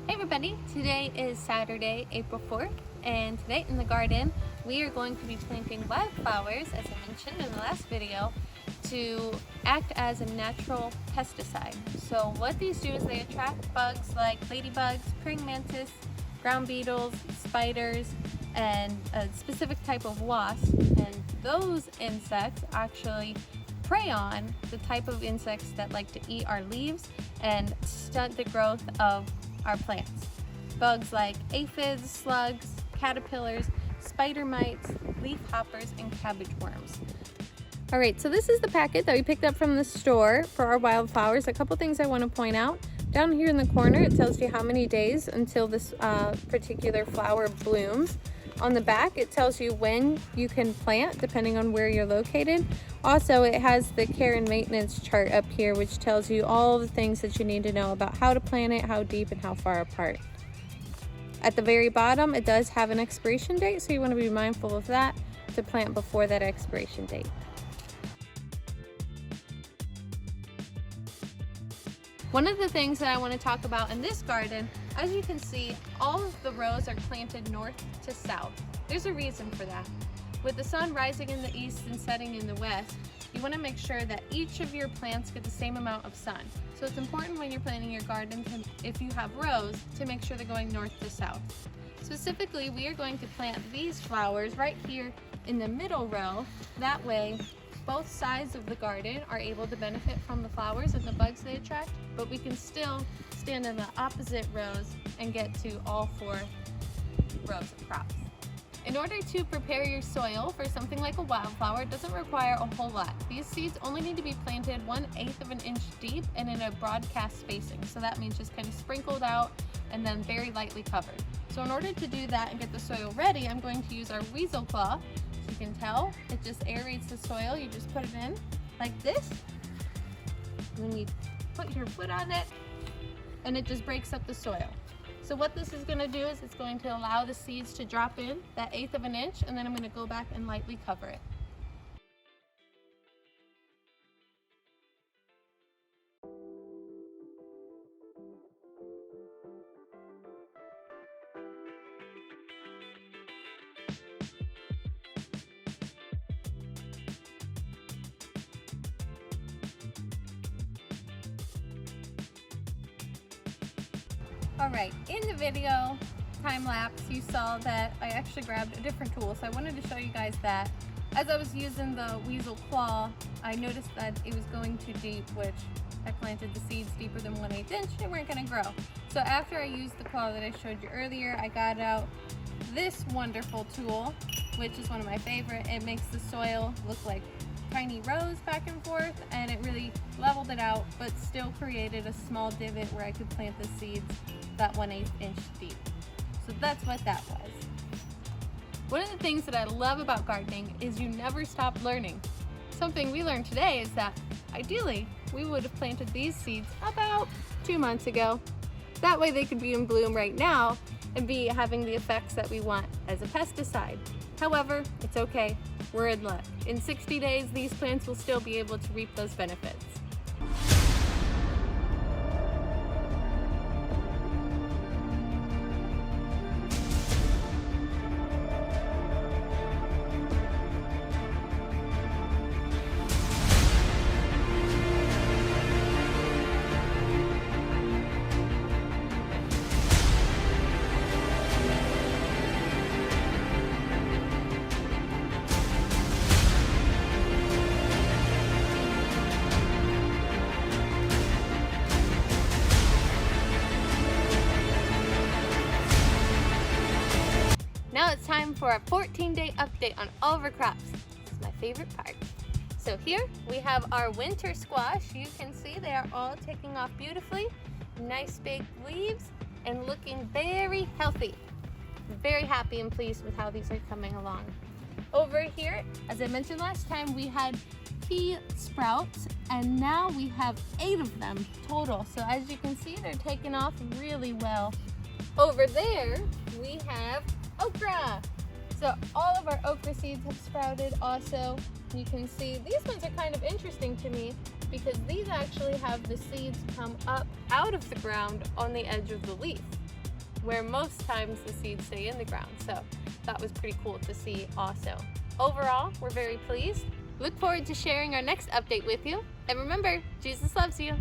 Hey everybody, today is Saturday, April 4th, and today in the garden we are going to be planting wildflowers, as I mentioned in the last video, to act as a natural pesticide. So what these do is they attract bugs like ladybugs, praying mantis, ground beetles, spiders, and a specific type of wasp, and those insects actually prey on the type of insects that like to eat our leaves and stunt the growth of our plants. Bugs like aphids, slugs, caterpillars, spider mites, leaf hoppers, and cabbage worms. Alright, so this is the packet that we picked up from the store for our wildflowers. A couple things I want to point out. Down here in the corner it tells you how many days until this particular flower blooms. On the back it tells you when you can plant depending on where you're located. Also, it has the care and maintenance chart up here, which tells you all the things that you need to know about how to plant it, how deep, and how far apart. At the very bottom, it does have an expiration date, so you want to be mindful of that to plant before that expiration date. One of the things that I want to talk about in this garden, as you can see, all of the rows are planted north to south. There's a reason for that. With the sun rising in the east and setting in the west, you want to make sure that each of your plants get the same amount of sun. So it's important when you're planting your garden, if you have rows, to make sure they're going north to south. Specifically, we are going to plant these flowers right here in the middle row. That way, both sides of the garden are able to benefit from the flowers and the bugs they attract, but we can still stand in the opposite rows and get to all 4 rows of crops. In order to prepare your soil for something like a wildflower, it doesn't require a whole lot. These seeds only need to be planted 1/8 of an inch deep and in a broadcast spacing. So that means just kind of sprinkled out and then very lightly covered. So in order to do that and get the soil ready, I'm going to use our weasel claw. As you can tell, it just aerates the soil. You just put it in like this, and then you put your foot on it, and it just breaks up the soil. So what this is going to do is it's going to allow the seeds to drop in that 1/8 of an inch, and then I'm going to go back and lightly cover it. Alright, in the video time lapse you saw that I actually grabbed a different tool, so I wanted to show you guys that. As I was using the weasel claw, I noticed that it was going too deep, which I planted the seeds deeper than 1/8 inch, they weren't going to grow. So after I used the claw that I showed you earlier, I got out this wonderful tool, which is one of my favorite. It makes the soil look like tiny rows back and forth, and it really leveled it out, but still created a small divot where I could plant the seeds that 1/8 inch deep. So that's what that was. One of the things that I love about gardening is you never stop learning. Something we learned today is that ideally we would have planted these seeds about 2 months ago. That way they could be in bloom right now and be having the effects that we want as a pesticide. However, it's okay, we're in luck. In 60 days, these plants will still be able to reap those benefits. Now it's time for a 14-day update on all of our crops. This is my favorite part. So here we have our winter squash. You can see they are all taking off beautifully. Nice big leaves and looking very healthy. Very happy and pleased with how these are coming along. Over here, as I mentioned last time, we had pea sprouts, and now we have 8 of them total. So as you can see, they're taking off really well. Over there, we have okra. So all of our okra seeds have sprouted also. You can see these ones are kind of interesting to me because these actually have the seeds come up out of the ground on the edge of the leaf. where most times the seeds stay in the ground. So that was pretty cool to see also. Overall, we're very pleased. Look forward to sharing our next update with you. And remember, Jesus loves you.